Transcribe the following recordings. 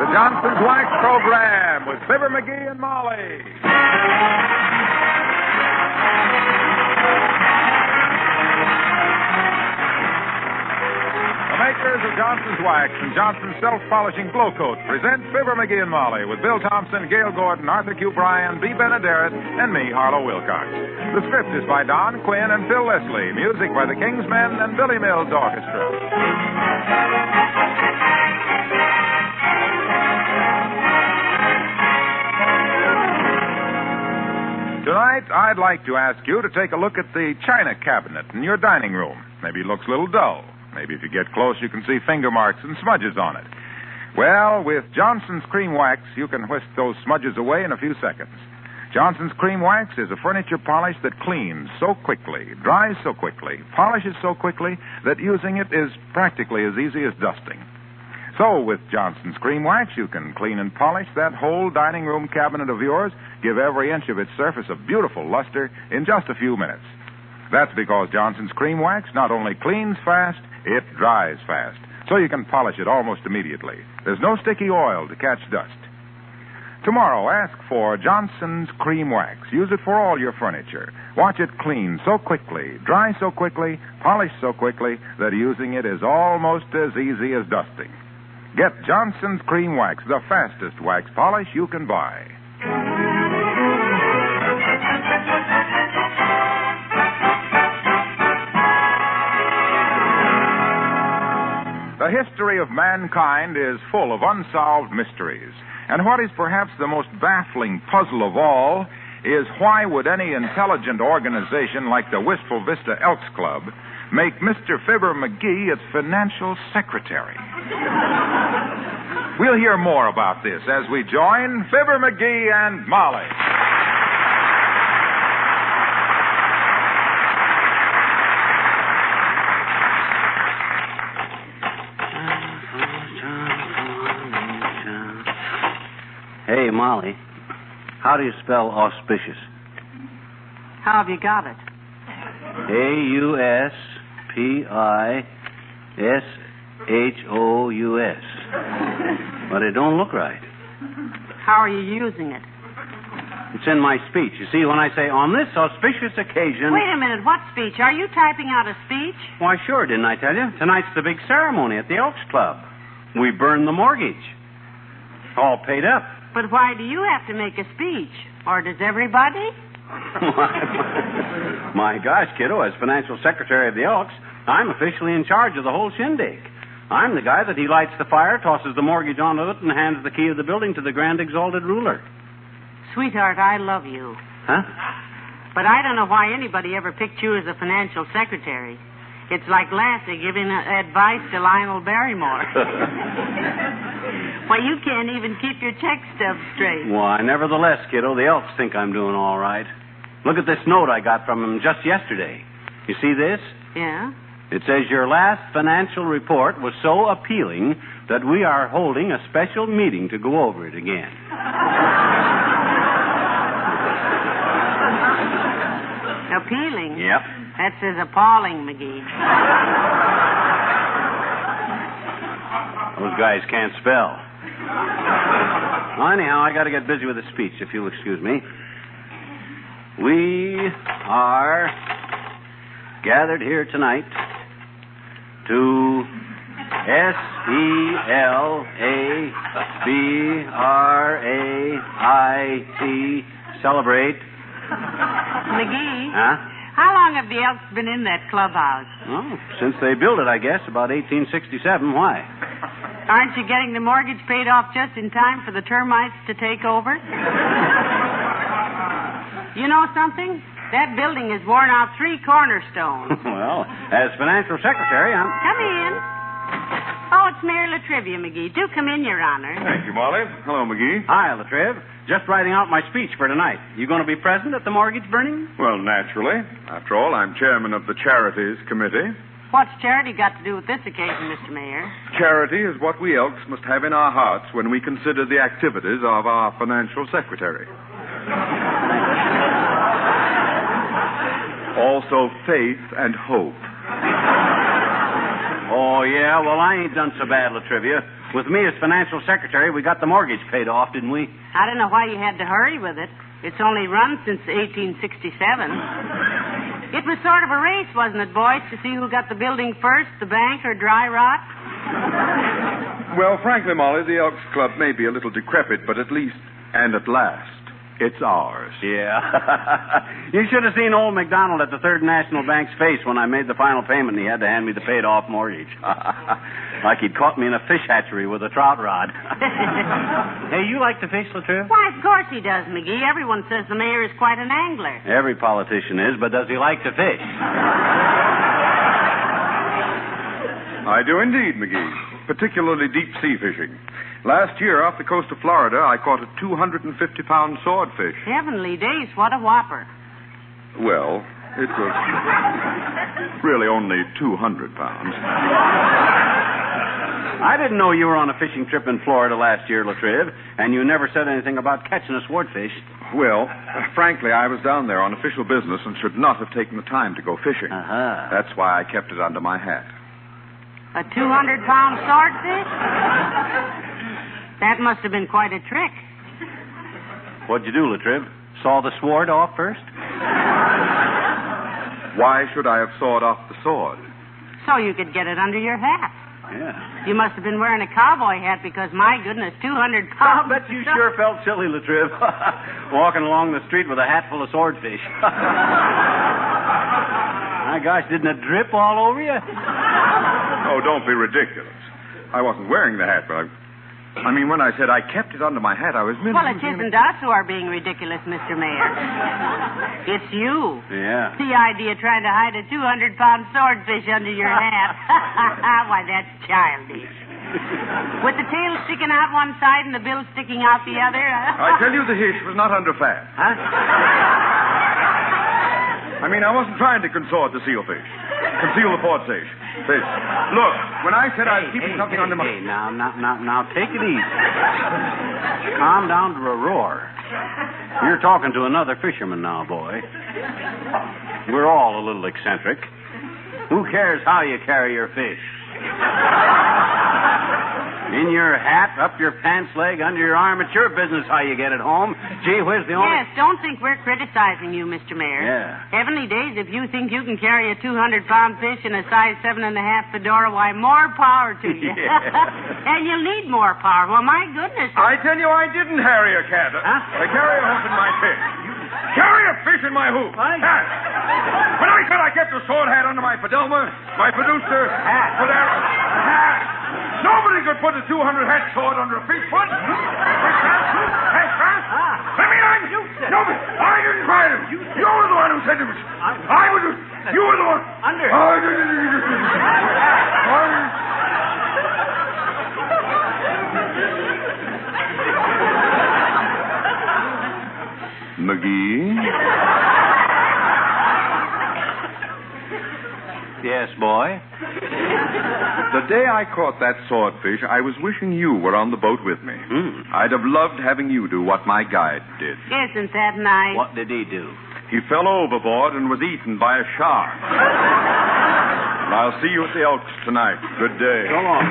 Johnson's Wax Program with Fibber McGee and Molly. The makers of Johnson's Wax and Johnson's Self-Polishing Glow Coat present Fibber McGee and Molly with Bill Thompson, Gail Gordon, Arthur Q. Bryan, B. Benaderet, and me, Harlow Wilcox. The script is by Don Quinn and Phil Leslie. Music by the Kingsmen and Billy Mills Orchestra. Tonight, I'd like to ask you to take a look at the china cabinet in your dining room. Maybe it looks a little dull. Maybe if you get close, you can see finger marks and smudges on it. Well, with Johnson's Cream Wax, you can whisk those smudges away in a few seconds. Johnson's Cream Wax is a furniture polish that cleans so quickly, dries so quickly, polishes so quickly that using it is practically as easy as dusting. So, with Johnson's Cream Wax, you can clean and polish that whole dining room cabinet of yours, give every inch of its surface a beautiful luster in just a few minutes. That's because Johnson's Cream Wax not only cleans fast, it dries fast, so you can polish it almost immediately. There's no sticky oil to catch dust. Tomorrow, ask for Johnson's Cream Wax. Use it for all your furniture. Watch it clean so quickly, dry so quickly, polish so quickly that using it is almost as easy as dusting. Get Johnson's Cream Wax, the fastest wax polish you can buy. The history of mankind is full of unsolved mysteries. And what is perhaps the most baffling puzzle of all is why would any intelligent organization like the Wistful Vista Elks Club make Mr. Fibber McGee its financial secretary? We'll hear more about this as we join Fibber McGee and Molly. Hey, Molly, how do you spell auspicious? How have you got it? Auspicious. But it don't look right. How are you using it? It's in my speech. You see, when I say, on this auspicious occasion... Wait a minute, what speech? Are you typing out a speech? Why, sure, didn't I tell you? Tonight's the big ceremony at the Elks Club. We burn the mortgage. All paid up. But why do you have to make a speech? Or does everybody? My gosh, kiddo, as financial secretary of the Elks, I'm officially in charge of the whole shindig. I'm the guy that he lights the fire, tosses the mortgage onto it, and hands the key of the building to the grand exalted ruler. Sweetheart, I love you. Huh? But I don't know why anybody ever picked you as a financial secretary. It's like Lassie giving advice to Lionel Barrymore. Why, you can't even keep your check stubs straight. Why, nevertheless, kiddo, the Elks think I'm doing all right. Look at this note I got from him just yesterday. You see this? Yeah? It says your last financial report was so appealing that we are holding a special meeting to go over it again. Appealing? Yep. That says appalling, McGee. Those guys can't spell. Well, anyhow, I got to get busy with the speech, if you'll excuse me. We are gathered here tonight to celebrate, celebrate. McGee? Huh? How long have the Elks been in that clubhouse? Oh, since they built it, I guess, about 1867. Why? Aren't you getting the mortgage paid off just in time for the termites to take over? You know something? That building has worn out 3 cornerstones. Well, as financial secretary, I'm... Come in. Oh, it's Mayor Latrivia, McGee. Do come in, Your Honor. Thank you, Molly. Hello, McGee. Hi, Latriv. Just writing out my speech for tonight. You going to be present at the mortgage burning? Well, naturally. After all, I'm chairman of the Charities Committee. What's charity got to do with this occasion, Mr. Mayor? Charity is what we Elks must have in our hearts when we consider the activities of our financial secretary. Also faith and hope. Oh, yeah? Well, I ain't done so bad, Latrivia. With me as financial secretary, we got the mortgage paid off, didn't we? I don't know why you had to hurry with it. It's only run since 1867. It was sort of a race, wasn't it, boys, to see who got the building first, the bank or dry rot? Well, frankly, Molly, the Elks Club may be a little decrepit, but at least, and at last, it's ours. Yeah. You should have seen old McDonald at the Third National Bank's face when I made the final payment and he had to hand me the paid-off mortgage. Like he'd caught me in a fish hatchery with a trout rod. Hey, you like to fish, Latriv? Why, of course he does, McGee. Everyone says the mayor is quite an angler. Every politician is, but does he like to fish? I do indeed, McGee. Particularly deep-sea fishing. Last year, off the coast of Florida, I caught a 250-pound swordfish. Heavenly days, what a whopper. Well, it was really only 200 pounds. I didn't know you were on a fishing trip in Florida last year, Latriv, and you never said anything about catching a swordfish. Well, frankly, I was down there on official business and should not have taken the time to go fishing. Uh-huh. That's why I kept it under my hat. A 200-pound swordfish? That must have been quite a trick. What'd you do, Latriv? Saw the sword off first? Why should I have sawed off the sword? So you could get it under your hat. Yeah. You must have been wearing a cowboy hat because, my goodness, 200 pounds. I'll bet you sure felt silly, Latriv. Walking along the street with a hat full of swordfish. My gosh, didn't it drip all over you? Oh, don't be ridiculous. I wasn't wearing the hat, but I mean, when I said I kept it under my hat, I was meant... Well, it isn't us who are being ridiculous, Mr. Mayor. It's you. Yeah. The idea of trying to hide a 200-pound swordfish under your hat. Why, that's childish. With the tail sticking out one side and the bill sticking out the other. I tell you, the hitch was not under fat. Huh? I mean, I wasn't trying to consort the sealfish. Conceal the port fish. Look, when I said I was keeping something under my... Hey, now, take it easy. Calm down to a roar. You're talking to another fisherman now, boy. We're all a little eccentric. Who cares how you carry your fish? In your hat, up your pants leg, under your arm. It's your business how you get it home. Gee whiz, the only... Yes, don't think we're criticizing you, Mr. Mayor. Yeah. Heavenly days, if you think you can carry a 200-pound fish in a size 7.5 fedora, why, more power to you. Yeah. And you'll need more power. Well, my goodness. I tell you, I didn't harry a cat. Huh? I carry a hook in my fish. Carry a fish in my hoop. What? Hat. When I said I kept a sword hat under my Fidelma, my producer... Hat. Hat. Nobody could put a 200-hat sword under a fish foot. Let me on. Nobody. I didn't try it. You were the one who said it. I was. You were the one. Under. McGee? Yes, boy? The day I caught that swordfish, I was wishing you were on the boat with me. I'd have loved having you do what my guide did. Isn't that nice? What did he do? He fell overboard and was eaten by a shark. And I'll see you at the Elks tonight. Good day. So long.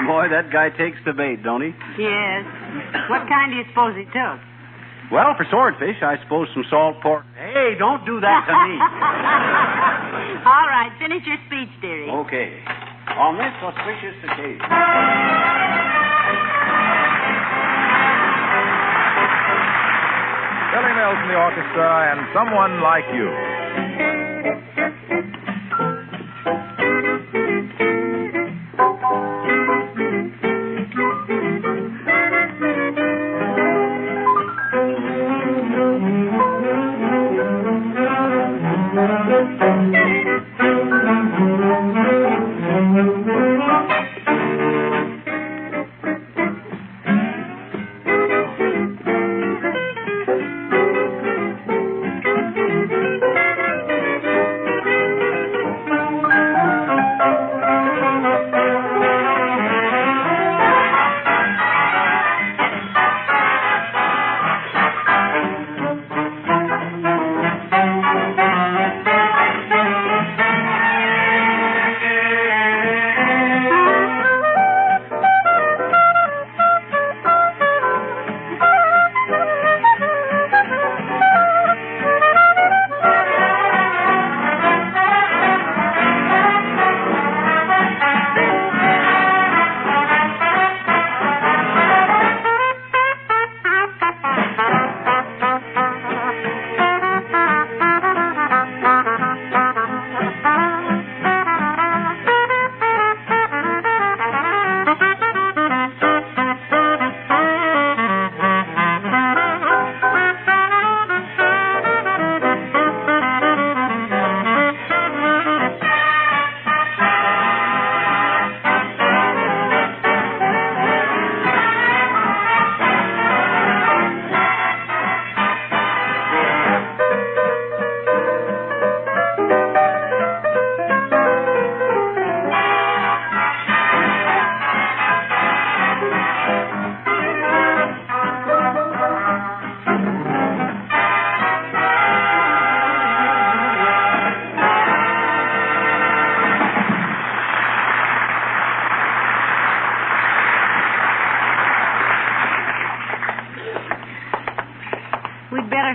Boy, that guy takes the bait, don't he? Yes. What kind do you suppose he took? Well, for swordfish, I suppose some salt pork. Hey, don't do that to me. All right, finish your speech, dearie. Okay. On this auspicious occasion. Billy Mills in the orchestra and Someone Like You.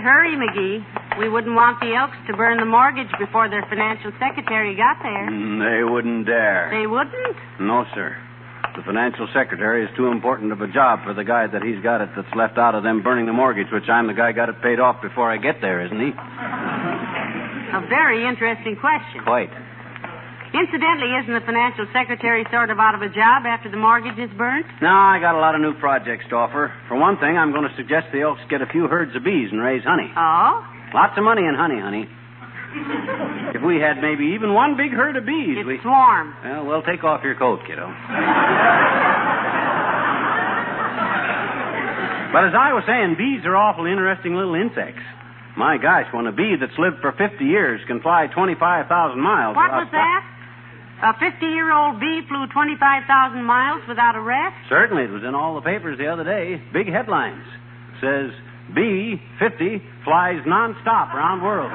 hurry, McGee. We wouldn't want the Elks to burn the mortgage before their financial secretary got there. They wouldn't dare. They wouldn't? No, sir. The financial secretary is too important of a job for the guy that he's got it that's left out of them burning the mortgage, which I'm the guy got it paid off before I get there, isn't he? A very interesting question. Quite. Incidentally, isn't the financial secretary sort of out of a job after the mortgage is burnt? No, I got a lot of new projects to offer. For one thing, I'm going to suggest the Elks get a few herds of bees and raise honey. Oh? Lots of money in honey. If we had maybe even one big herd of bees, It's warm. Well, we'll take off your coat, kiddo. But as I was saying, bees are awful interesting little insects. My gosh, when a bee that's lived for 50 years can fly 25,000 miles... What was that? A 50-year-old bee flew 25,000 miles without a rest? Certainly. It was in all the papers the other day. Big headlines. Says, bee, 50, flies nonstop around the world.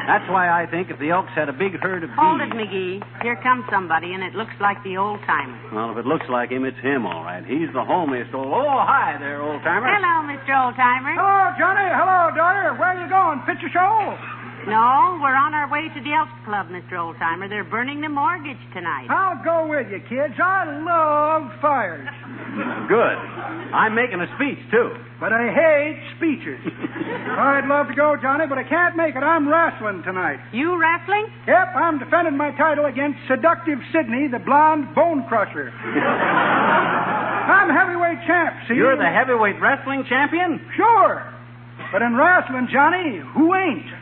That's why I think if the Elks had a big herd of bees... Hold it, McGee. Here comes somebody, and it looks like the old-timer. Well, if it looks like him, it's him, all right. He's the homiest old... Oh, hi there, old-timer. Hello, Mr. Old-timer. Hello, Johnny. Hello, daughter. Where are you going? Picture show? No, we're on our way to the Elks Club, Mr. Old-timer. They're burning the mortgage tonight. I'll go with you, kids. I love fires. Good. I'm making a speech, too. But I hate speeches. I'd love to go, Johnny, but I can't make it. I'm wrestling tonight. You wrestling? Yep, I'm defending my title against Seductive Sydney, the blonde bone crusher. I'm heavyweight champ, see? You're the heavyweight wrestling champion? Sure. But in wrestling, Johnny, who ain't?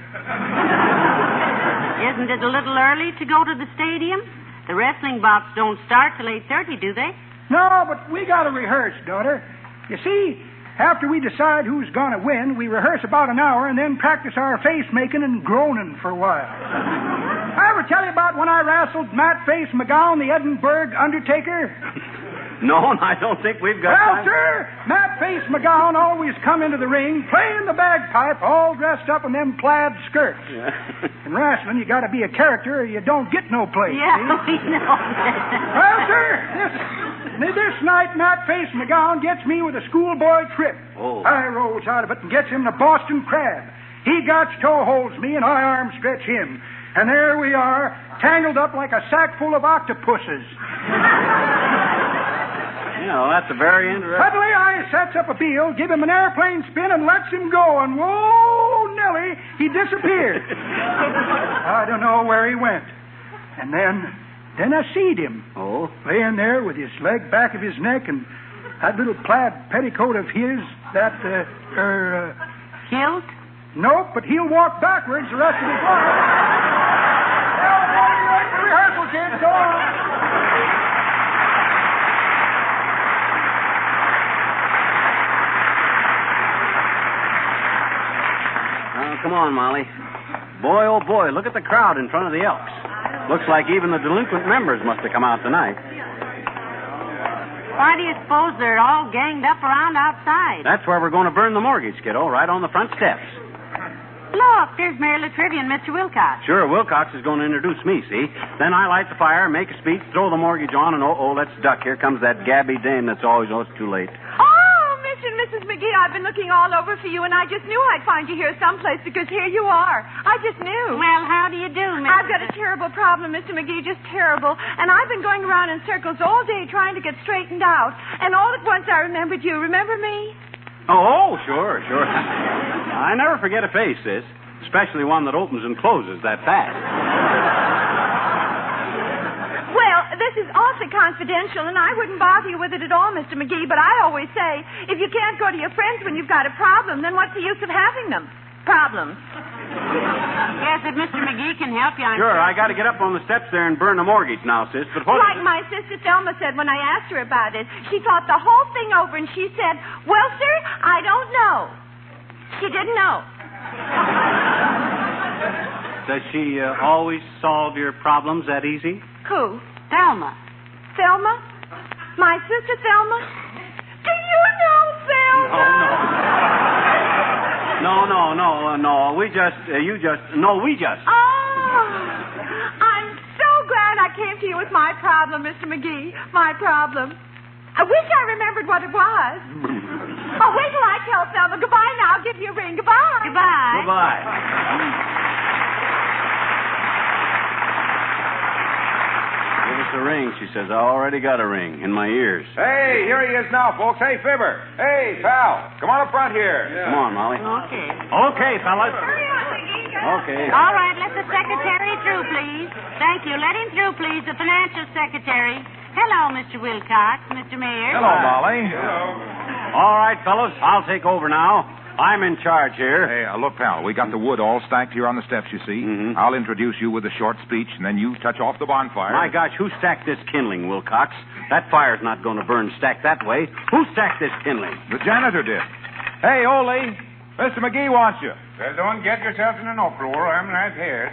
Isn't it a little early to go to the stadium? The wrestling bouts don't start till 8:30, do they? No, but we got to rehearse, daughter. You see, after we decide who's going to win, we rehearse about an hour and then practice our face-making and groaning for a while. I ever tell you about when I wrestled Matt Face McGowan, the Edinburgh Undertaker? No, I don't think we've got Well, time. sir, Matt Face McGowan always come into the ring playing the bagpipe, all dressed up in them plaid skirts. Yeah. In wrestling, you got to be a character or you don't get no place. Yeah, see? we know. Well, sir, this night, Matt Face McGowan gets me with a schoolboy trip. Oh. I rolls out of it and gets him the Boston Crab. He toe holds me and I arm stretch him. And there we are, tangled up like a sack full of octopuses. You know, that's a very interesting... Suddenly I sets up a deal, give him an airplane spin, and lets him go. And whoa, Nellie, he disappeared. I don't know where he went. And then I seed him. Oh? Laying there with his leg back of his neck and that little plaid petticoat of his, Kilt? Nope, but he'll walk backwards the rest of his life. Well, we'll be ready for rehearsal, kids. Go on. Come on, Molly. Boy, oh boy, look at the crowd in front of the Elks. Looks like even the delinquent members must have come out tonight. Why do you suppose they're all ganged up around outside? That's where we're going to burn the mortgage, kiddo, right on the front steps. Look, there's Mary Latrivia and Mr. Wilcox. Sure, Wilcox is going to introduce me, see? Then I light the fire, make a speech, throw the mortgage on, and let's duck. Here comes that gabby dame that's always, it's too late. Mr. and Mrs. McGee, I've been looking all over for you, and I just knew I'd find you here someplace because here you are. I just knew. Well, how do you do, Miss? I've got a terrible problem, Mr. McGee, just terrible. And I've been going around in circles all day trying to get straightened out. And all at once I remembered you. Remember me? Oh, sure. I never forget a face, sis. Especially one that opens and closes that fast. Well, this is awfully confidential, and I wouldn't bother you with it at all, Mr. McGee, but I always say, if you can't go to your friends when you've got a problem, then what's the use of having them? Problems. Yes, if Mr. McGee can help you, I'm Sure, I got to get up on the steps there and burn the mortgage now, sis. But what... Like my sister Thelma said when I asked her about it. She thought the whole thing over, and she said, well, sir, I don't know. She didn't know. Does she always solve your problems that easy? Who? Thelma. Thelma? My sister Thelma? Do you know Thelma? No. We just. Oh, I'm so glad I came to you with my problem, Mr. McGee. My problem. I wish I remembered what it was. Oh, wait till I tell Thelma. Goodbye now. I'll give you a ring. Goodbye. Goodbye. Goodbye. Give us a ring, she says. I already got a ring in my ears. Hey, here he is now, folks. Hey, Fibber. Hey, pal. Come on up front here. Come on, Molly. Okay. Okay, fellas. Hurry up, McGee. Okay. All right, let the secretary through, please. Thank you. Let him through, please. The financial secretary. Hello, Mr. Wilcox, Mr. Mayor. Hello, Molly. All right, fellas. I'll take over now. I'm in charge here. Hey, look, pal, we got the wood all stacked here on the steps, you see. Mhm. I'll introduce you with a short speech, and then you touch off the bonfire. My gosh, who stacked this kindling, Wilcox? That fire's not going to burn stacked that way. Who stacked this kindling? The janitor did. Hey, Ole, Mr. McGee wants you. Well, don't get yourself in an uproar. I'm right here.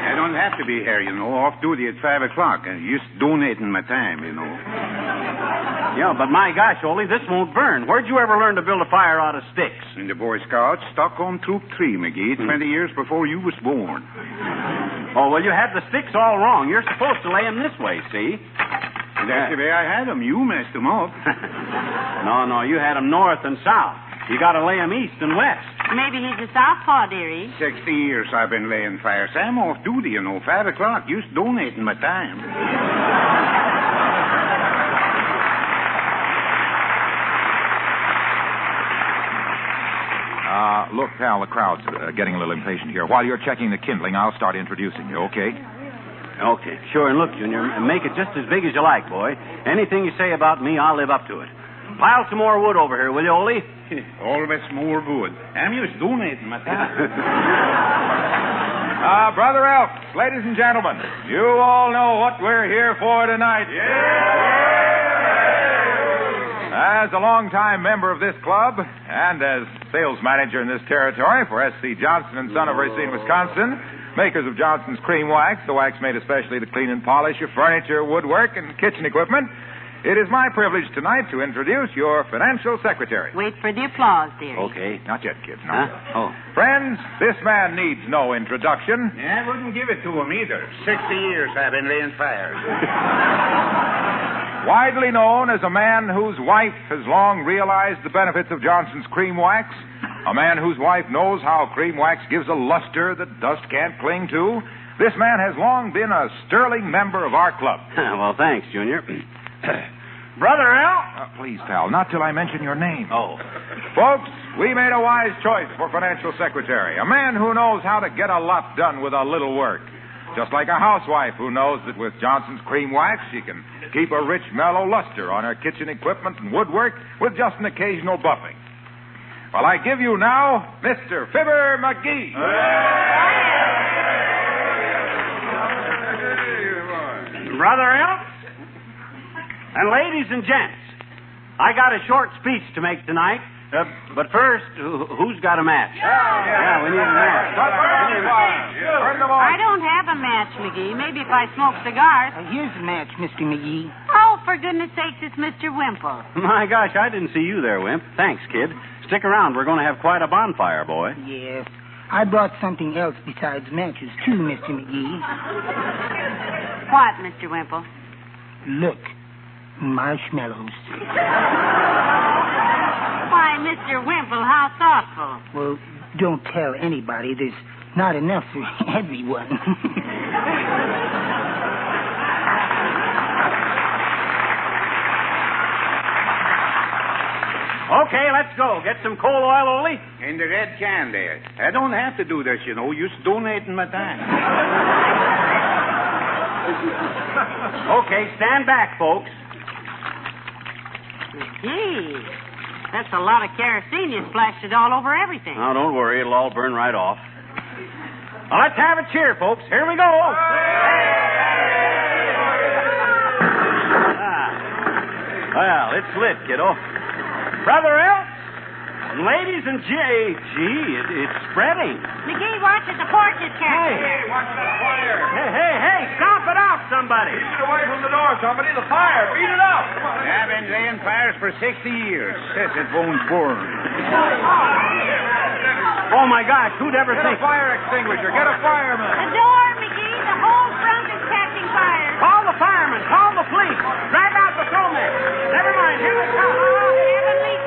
I don't have to be here, you know. Off duty at 5 o'clock. Just donating my time, you know. Yeah, but my gosh, Ole, this won't burn. Where'd you ever learn to build a fire out of sticks? In the Boy Scouts, Stockholm Troop 3, McGee, 20 years before you was born. Oh, well, you had the sticks all wrong. You're supposed to lay them this way, see? That's the way I had them. You messed them up. No, you had them north and south. You got to lay them east and west. Maybe he's a southpaw, dearie. 60 years I've been laying fires. I'm off duty, you know. 5 o'clock. Just donating my time. Look, pal, the crowd's getting a little impatient here. While you're checking the kindling, I'll start introducing you, okay? Okay, sure. And look, Junior, make it just as big as you like, boy. Anything you say about me, I'll live up to it. Pile some more wood over here, will you, Ole? Always more wood. I'm just donating my time. Brother Elks, ladies and gentlemen, you all know what we're here for tonight. As a longtime member of this club and as sales manager in this territory for S.C. Johnson and Son of Racine, Wisconsin, makers of Johnson's Cream Wax, the wax made especially to clean and polish your furniture, woodwork, and kitchen equipment, it is my privilege tonight to introduce your financial secretary. Wait for the applause, dearie. Okay. Not yet, kids. Huh? Not yet. Oh. Friends, this man needs no introduction. I wouldn't give it to him either. 60 years I've been laying fires. Widely known as a man whose wife has long realized the benefits of Johnson's Cream Wax, a man whose wife knows how cream wax gives a luster that dust can't cling to, this man has long been a sterling member of our club. Well, thanks, Junior. Brother Al? Please, pal, not till I mention your name. Oh. Folks, we made a wise choice for financial secretary, a man who knows how to get a lot done with a little work. Just like a housewife who knows that with Johnson's Cream Wax, she can keep a rich, mellow luster on her kitchen equipment and woodwork with just an occasional buffing. Well, I give you now Mr. Fibber McGee. Brother Elks? And ladies and gents, I got a short speech to make tonight. But first, who's got a match? Yeah, we need a match. I don't have a match, McGee. Maybe if I smoke cigars. Here's a match, Mr. McGee. Oh, for goodness sakes, it's Mr. Wimple. My gosh, I didn't see you there, Wimp. Thanks, kid. Stick around. We're going to have quite a bonfire, boy. Yes. I brought something else besides matches, too, Mr. McGee. What, Mr. Wimple? Look, marshmallows. Why, Mr. Wimple, how thoughtful. Well, don't tell anybody. There's not enough for everyone. Okay, let's go. Get some coal oil, Ole. In the red can there. I don't have to do this, you know. Just donating my time. Okay, stand back, folks. Gee, that's a lot of kerosene. You splashed it all over everything. Oh, don't worry. It'll all burn right off. Well, let's have a cheer, folks. Here we go. Well, it's lit, kiddo. Brother Elks, ladies and it's spreading. McGee, watch it. The porch is catching. Hey, watch that fire. Hey, stomp it out, somebody. Beat it away from the door, somebody. The fire. Beat it up. Come on. I've been laying fires for 60 years. Says it won't burn. Oh, my gosh, who'd ever Get think... a fire extinguisher. Get a fireman. The door, McGee. The whole front is catching fire. Call the firemen. Call the police. Drag out the snowman. Never mind. Here we come. Oh, heavenly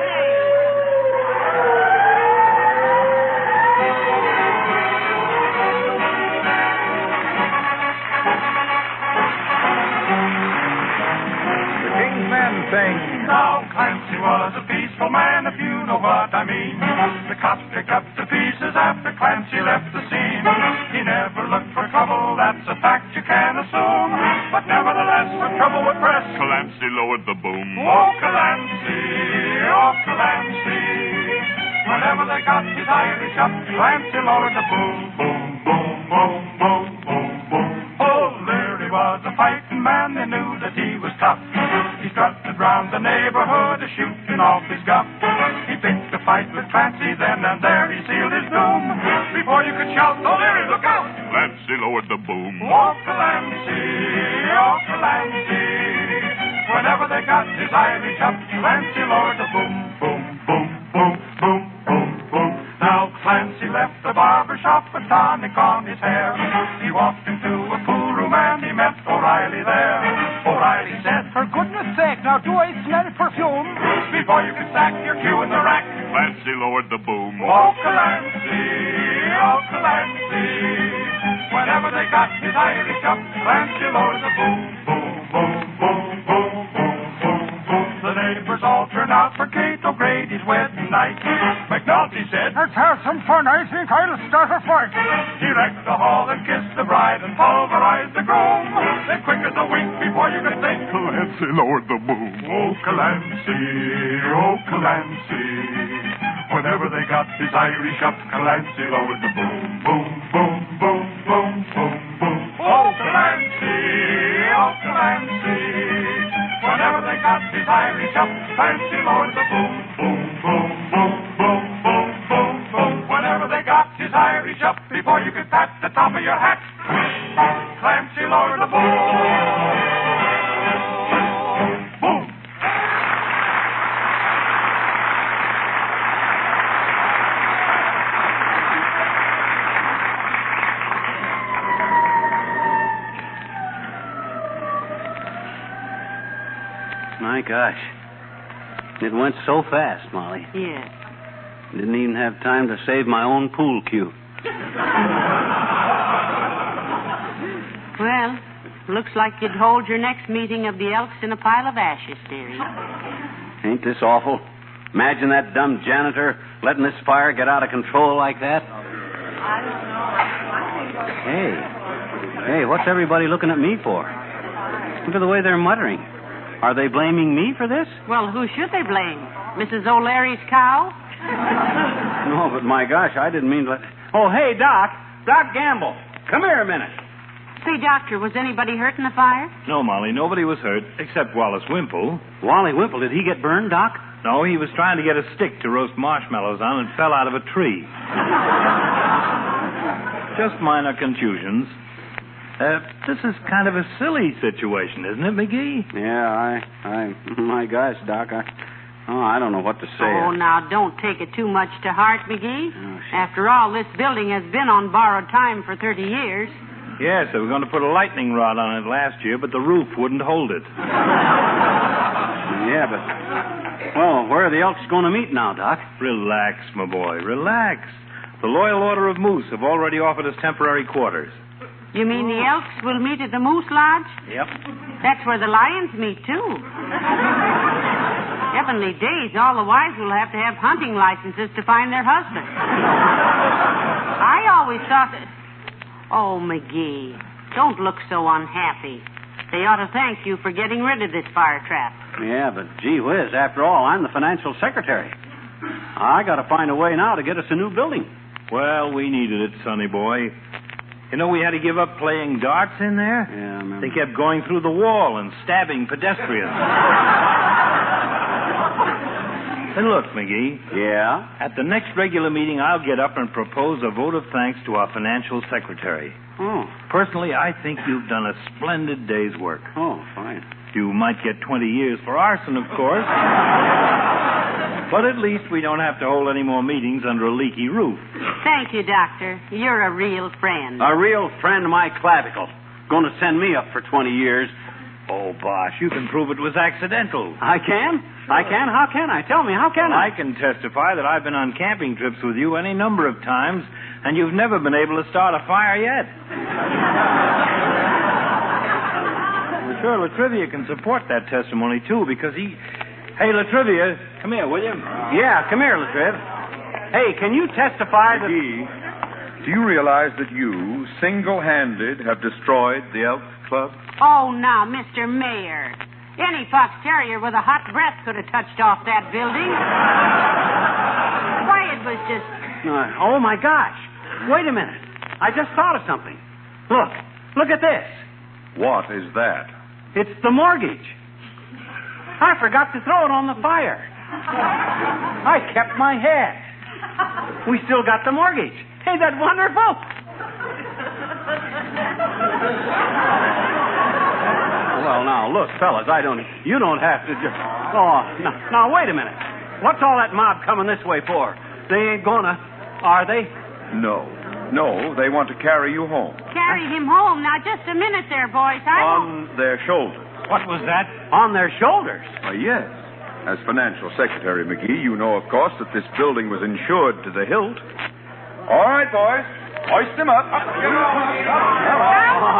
I mean. The cops picked up the pieces after Clancy left the scene. He never looked for trouble, that's a fact you can assume. But nevertheless, when trouble would press, Clancy lowered the boom. Oh, Clancy, oh, Clancy. Whenever they got his Irish up, Clancy lowered the boom, boom, boom, boom, boom, boom, boom. Oh, there he was, a fighting man, they knew that he was tough. He strutted round the neighborhood, shooting off his guff. He picked a fight with Clancy, then and there he sealed his doom. Before you could shout, O'Leary, look out! Clancy lowered the boom. Oh, Clancy, oh, Clancy. Whenever they got his Irish up, Clancy lowered the boom, boom, boom, boom, boom, boom, boom. Now Clancy left the barber shop with tonic on his hair. He walked into a pool room and he met O'Reilly there. O'Reilly said, For goodness sake, now do I smell perfume? Before you could sack your cue in the rack, Clancy lowered the boom. oh, Clancy, oh, Clancy. Whenever they got his Irish up, Clancy lowered the boom, boom, boom, boom, boom, boom, boom, boom. The neighbors all turned out for Kate O'Grady's wedding night. McNulty said, Let's have some fun. I think I'll start a fight. He wrecked the hall and kissed the bride and pulverized the groom. Then quick as a wink before you could think, Clancy lowered the boom. oh, Clancy, oh, Clancy. Whenever they got his Irish up, Clancy lowered the boom, boom, boom, boom, boom, boom, boom. Oh, Clancy, oh, Clancy. Whenever they got his Irish up, Clancy lowered the boom, boom, boom, boom, boom, boom, boom, boom. Whenever they got his Irish up, before you could pat the top of your hat, Clancy lowered the boom. Boom. My gosh. It went so fast, Molly. Yes. Didn't even have time to save my own pool cue. Well, looks like you'd hold your next meeting of the Elks in a pile of ashes, dearie. Ain't this awful? Imagine that dumb janitor letting this fire get out of control like that. Hey, what's everybody looking at me for? Look at the way they're muttering. Are they blaming me for this? Well, who should they blame? Mrs. O'Leary's cow? No, but my gosh, I didn't mean to let... Oh, hey, Doc. Doc Gamble. Come here a minute. Say, Doctor, was anybody hurt in the fire? No, Molly, nobody was hurt, except Wallace Wimple. Wally Wimple, did he get burned, Doc? No, he was trying to get a stick to roast marshmallows on and fell out of a tree. Just minor contusions. This is kind of a silly situation, isn't it, McGee? Yeah, my gosh, Doc, I don't know what to say. Oh, now, don't take it too much to heart, McGee. Oh, After all, this building has been on borrowed time for 30 years. Yes, they were going to put a lightning rod on it last year, but the roof wouldn't hold it. Yeah, but... Well, where are the Elks going to meet now, Doc? Relax, my boy, relax. The Loyal Order of Moose have already offered us temporary quarters. You mean the Elks will meet at the Moose Lodge? Yep. That's where the lions meet, too. Heavenly days, all the wives will have to have hunting licenses to find their husbands. I always thought that... Oh, McGee, don't look so unhappy. They ought to thank you for getting rid of this fire trap. Yeah, but gee whiz, after all, I'm the financial secretary. I got to find a way now to get us a new building. Well, we needed it, sonny boy. You know, we had to give up playing darts in there. Yeah, I remember. They kept going through the wall and stabbing pedestrians. And look, McGee. Yeah? At the next regular meeting, I'll get up and propose a vote of thanks to our financial secretary. Oh. Personally, I think you've done a splendid day's work. Oh, fine. You might get 20 years for arson, of course. But at least we don't have to hold any more meetings under a leaky roof. Thank you, Doctor. You're a real friend. A real friend of my clavicle. Going to send me up for 20 years. Oh, bosh, you can prove it was accidental. I can? How can I? Tell me, how can I? I can testify that I've been on camping trips with you any number of times, and you've never been able to start a fire yet. Well, sure, Latrivia can support that testimony, too, because Hey, Latrivia, come here, will you? Yeah, come here, Latriv. Hey, can you testify that... McGee, do you realize that you, single-handed, have destroyed the Elks Club? Oh, now, Mr. Mayor. Any fox terrier with a hot breath could have touched off that building. Why, it was just... oh, my gosh. Wait a minute. I just thought of something. Look at this. What is that? It's the mortgage. I forgot to throw it on the fire. I kept my head. We still got the mortgage. Ain't that wonderful? Well, now, look, fellas, you don't have to just... Oh, now, wait a minute. What's all that mob coming this way for? They ain't gonna, are they? No, they want to carry you home. Carry him home. Now, just a minute there, boys. On their shoulders. What was that? On their shoulders? Yes. As financial secretary, McGee, you know, of course, that this building was insured to the hilt. All right, boys. Hoist him up. Oh,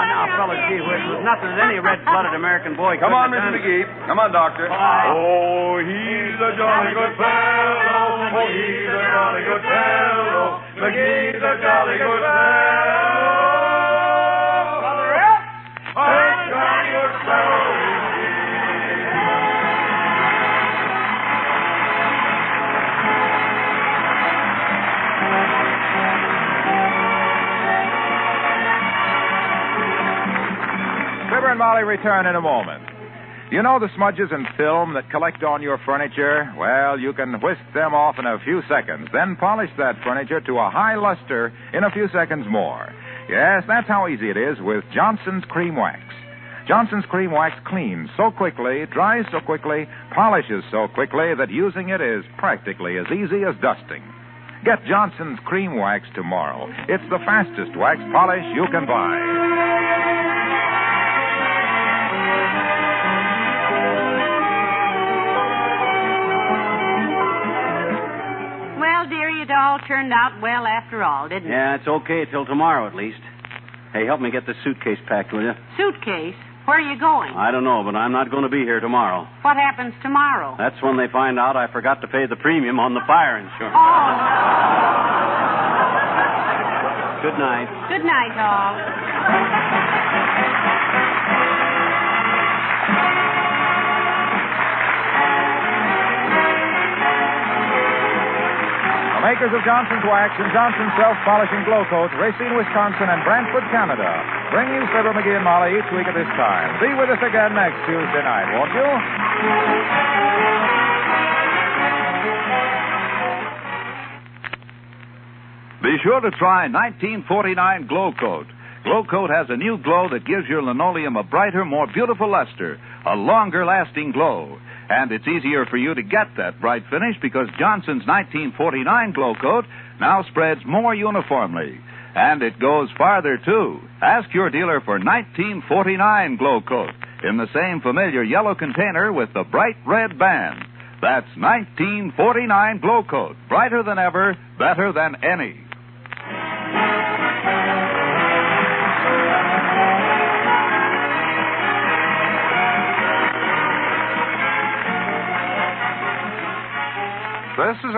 now, fellas, gee whiz, there's nothing that any red-blooded American boy Come on, couldn't Mr. have done. McGee. Come on, Doctor. Oh, he's a jolly good fellow. Oh, he's a jolly good fellow. McGee's a jolly good fellow. Brother Elks, a jolly good fellow. Fibber and Molly return in a moment. You know the smudges in film that collect on your furniture? Well, you can whisk them off in a few seconds, then polish that furniture to a high luster in a few seconds more. Yes, that's how easy it is with Johnson's Cream Wax. Johnson's Cream Wax cleans so quickly, dries so quickly, polishes so quickly that using it is practically as easy as dusting. Get Johnson's Cream Wax tomorrow. It's the fastest wax polish you can buy. It all turned out well after all, didn't it? Yeah, it's okay till tomorrow at least. Hey, help me get this suitcase packed, will you? Suitcase? Where are you going? I don't know, but I'm not going to be here tomorrow. What happens tomorrow? That's when they find out I forgot to pay the premium on the fire insurance. Oh. Good night. Good night, all. Makers of Johnson's Wax and Johnson's Self-Polishing Glow Coat, Racine, Wisconsin, and Brantford, Canada, bring you Fibber McGee and Molly each week at this time. Be with us again next Tuesday night, won't you? Be sure to try 1949 Glow Coat. Glow Coat has a new glow that gives your linoleum a brighter, more beautiful luster, a longer-lasting glow. And it's easier for you to get that bright finish because Johnson's 1949 Glow Coat now spreads more uniformly. And it goes farther, too. Ask your dealer for 1949 Glow Coat in the same familiar yellow container with the bright red band. That's 1949 Glow Coat. Brighter than ever, better than any. This is